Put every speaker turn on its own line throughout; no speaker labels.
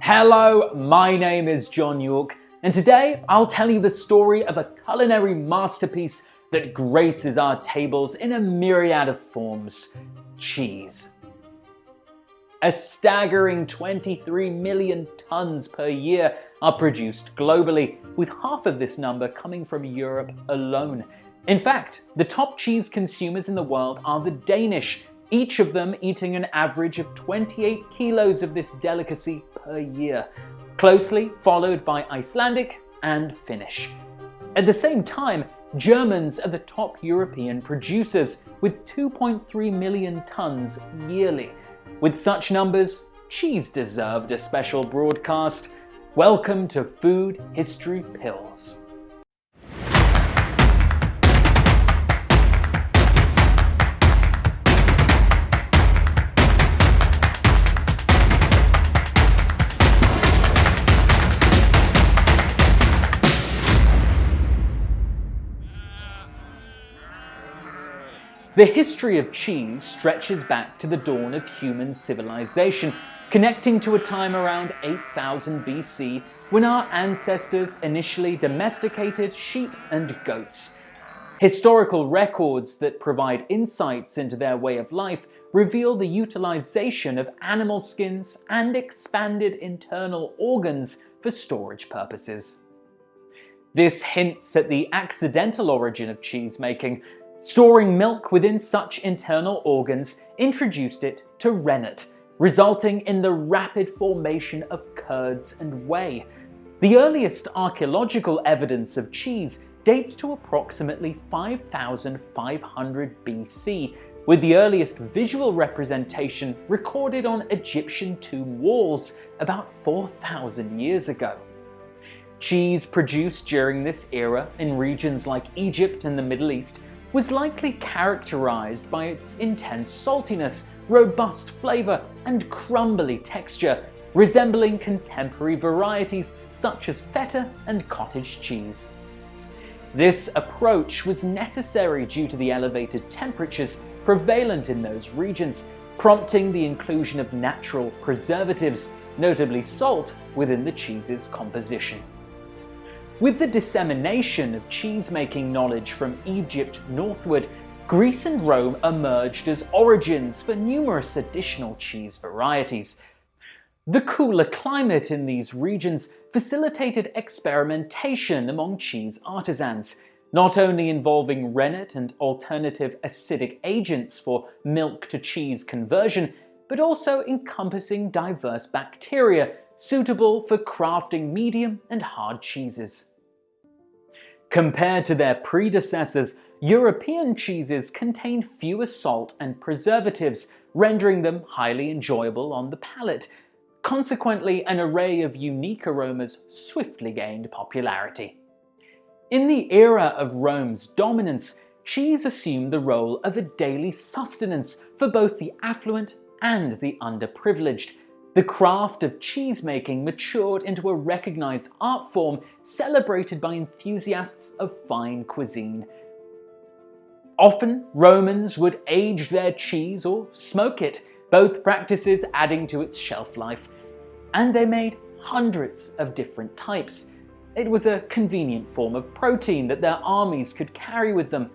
Hello, my name is John York, and today I'll tell you the story of a culinary masterpiece that graces our tables in a myriad of forms: cheese. A staggering 23 million tons per year are produced globally, with half of this number coming from Europe alone. In fact, the top cheese consumers in the world are the Danish, each of them eating an average of 28 kilos of this delicacy per year, closely followed by Icelandic and Finnish. At the same time, Germans are the top European producers, with 2.3 million tons yearly. With such numbers, cheese deserved a special broadcast. Welcome to Food History Pills. The history of cheese stretches back to the dawn of human civilization, connecting to a time around 8000 BC when our ancestors initially domesticated sheep and goats. Historical records that provide insights into their way of life reveal the utilization of animal skins and expanded internal organs for storage purposes. This hints at the accidental origin of cheese making. Storing milk within such internal organs introduced it to rennet, resulting in the rapid formation of curds and whey. The earliest archaeological evidence of cheese dates to approximately 5500 BC, with the earliest visual representation recorded on Egyptian tomb walls about 4000 years ago. Cheese produced during this era in regions like Egypt and the Middle East was likely characterized by its intense saltiness, robust flavor, and crumbly texture, resembling contemporary varieties such as feta and cottage cheese. This approach was necessary due to the elevated temperatures prevalent in those regions, prompting the inclusion of natural preservatives, notably salt, within the cheese's composition. With the dissemination of cheese-making knowledge from Egypt northward, Greece and Rome emerged as origins for numerous additional cheese varieties. The cooler climate in these regions facilitated experimentation among cheese artisans, not only involving rennet and alternative acidic agents for milk-to-cheese conversion, but also encompassing diverse bacteria suitable for crafting medium and hard cheeses. Compared to their predecessors, European cheeses contained fewer salt and preservatives, rendering them highly enjoyable on the palate. Consequently, an array of unique aromas swiftly gained popularity. In the era of Rome's dominance, cheese assumed the role of a daily sustenance for both the affluent and the underprivileged. The craft of cheesemaking matured into a recognized art form celebrated by enthusiasts of fine cuisine. Often, Romans would age their cheese or smoke it, both practices adding to its shelf life. And they made hundreds of different types. It was a convenient form of protein that their armies could carry with them.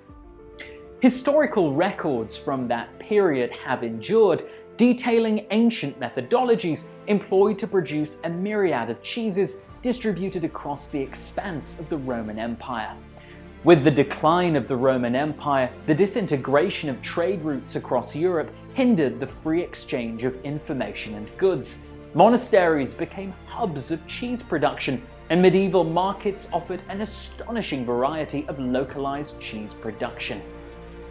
Historical records from that period have endured, detailing ancient methodologies employed to produce a myriad of cheeses distributed across the expanse of the Roman Empire. With the decline of the Roman Empire, the disintegration of trade routes across Europe hindered the free exchange of information and goods. Monasteries became hubs of cheese production, and medieval markets offered an astonishing variety of localized cheese production.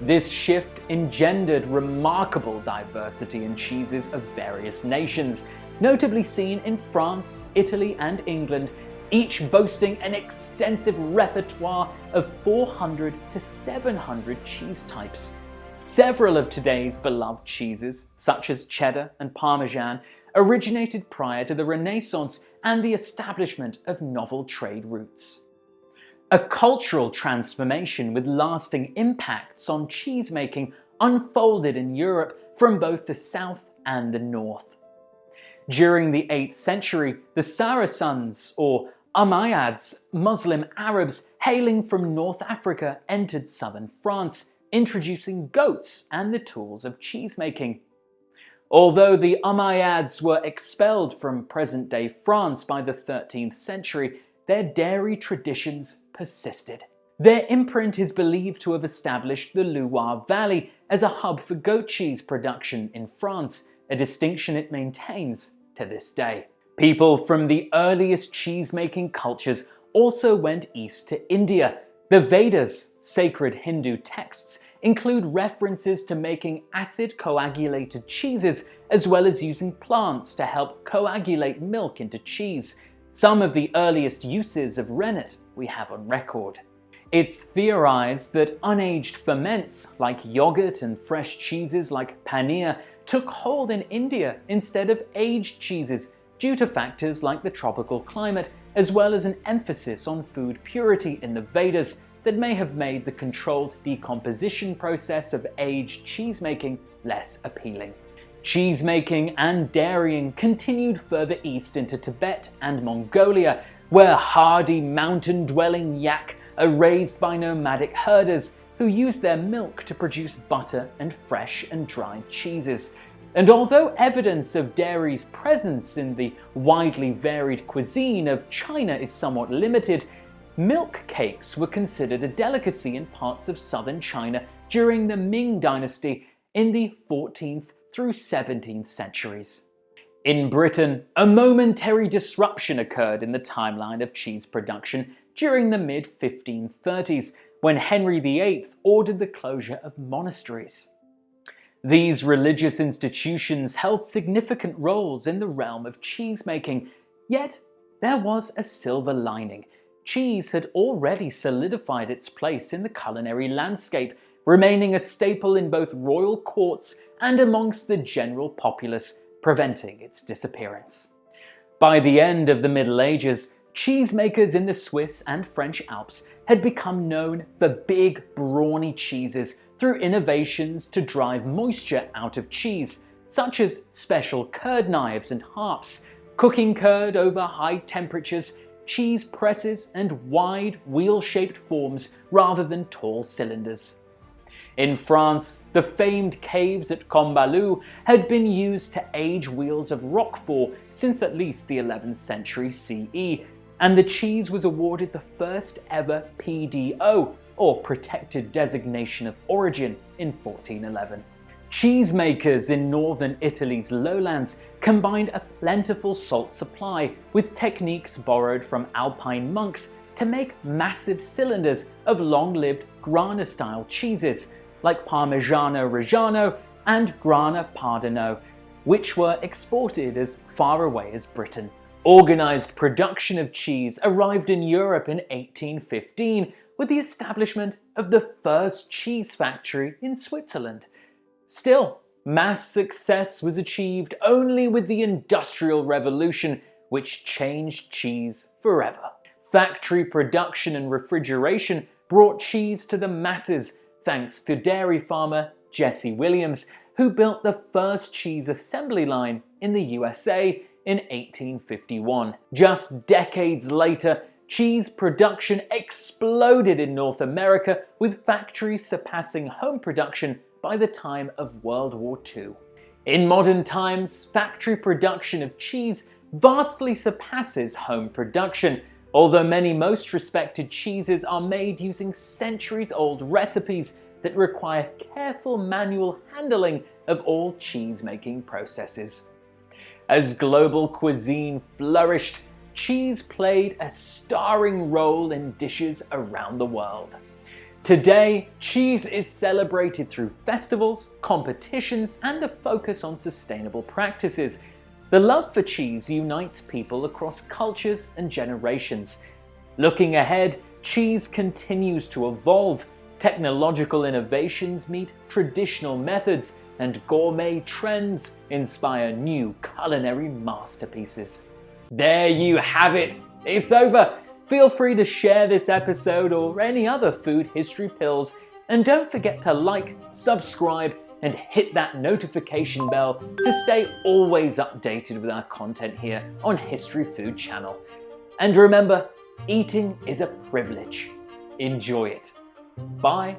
This shift engendered remarkable diversity in cheeses of various nations, notably seen in France, Italy, and England, each boasting an extensive repertoire of 400 to 700 cheese types. Several of today's beloved cheeses, such as cheddar and Parmesan, originated prior to the Renaissance and the establishment of novel trade routes. A cultural transformation with lasting impacts on cheesemaking unfolded in Europe from both the south and the north. During the 8th century, the Saracens, or Umayyads, Muslim Arabs hailing from North Africa, entered southern France, introducing goats and the tools of cheesemaking. Although the Umayyads were expelled from present-day France by the 13th century, their dairy traditions persisted. Their imprint is believed to have established the Loire Valley as a hub for goat cheese production in France, a distinction it maintains to this day. People from the earliest cheese-making cultures also went east to India. The Vedas, sacred Hindu texts, include references to making acid-coagulated cheeses, as well as using plants to help coagulate milk into cheese, some of the earliest uses of rennet we have on record. It's theorized that unaged ferments, like yogurt and fresh cheeses like paneer, took hold in India instead of aged cheeses due to factors like the tropical climate, as well as an emphasis on food purity in the Vedas that may have made the controlled decomposition process of aged cheesemaking less appealing. Cheesemaking and dairying continued further east into Tibet and Mongolia, where hardy mountain-dwelling yak are raised by nomadic herders who use their milk to produce butter and fresh and dried cheeses. And although evidence of dairy's presence in the widely varied cuisine of China is somewhat limited, milk cakes were considered a delicacy in parts of southern China during the Ming Dynasty in the 14th through 17th centuries. In Britain, a momentary disruption occurred in the timeline of cheese production during the mid-1530s, when Henry VIII ordered the closure of monasteries. These religious institutions held significant roles in the realm of cheesemaking, yet there was a silver lining. Cheese had already solidified its place in the culinary landscape, remaining a staple in both royal courts and amongst the general populace, preventing its disappearance. By the end of the Middle Ages, cheesemakers in the Swiss and French Alps had become known for big, brawny cheeses through innovations to drive moisture out of cheese, such as special curd knives and harps, cooking curd over high temperatures, cheese presses, and wide, wheel-shaped forms rather than tall cylinders. In France, the famed caves at Combalou had been used to age wheels of Roquefort since at least the 11th century CE, and the cheese was awarded the first ever PDO, or Protected Designation of Origin, in 1411. Cheesemakers in northern Italy's lowlands combined a plentiful salt supply with techniques borrowed from alpine monks to make massive cylinders of long-lived Grana-style cheeses, like Parmigiano Reggiano and Grana Padano, which were exported as far away as Britain. Organized production of cheese arrived in Europe in 1815 with the establishment of the first cheese factory in Switzerland. Still, mass success was achieved only with the Industrial Revolution, which changed cheese forever. Factory production and refrigeration brought cheese to the masses, thanks to dairy farmer Jesse Williams, who built the first cheese assembly line in the USA in 1851. Just decades later, cheese production exploded in North America, with factories surpassing home production by the time of World War II. In modern times, factory production of cheese vastly surpasses home production, although many most respected cheeses are made using centuries-old recipes that require careful manual handling of all cheese-making processes. As global cuisine flourished, cheese played a starring role in dishes around the world. Today, cheese is celebrated through festivals, competitions, and a focus on sustainable practices. The love for cheese unites people across cultures and generations. Looking ahead, cheese continues to evolve. Technological innovations meet traditional methods, and gourmet trends inspire new culinary masterpieces. There you have it! It's over! Feel free to share this episode or any other food history pills, and don't forget to like, subscribe, and hit that notification bell to stay always updated with our content here on History Food Channel. And remember, eating is a privilege. Enjoy it. Bye.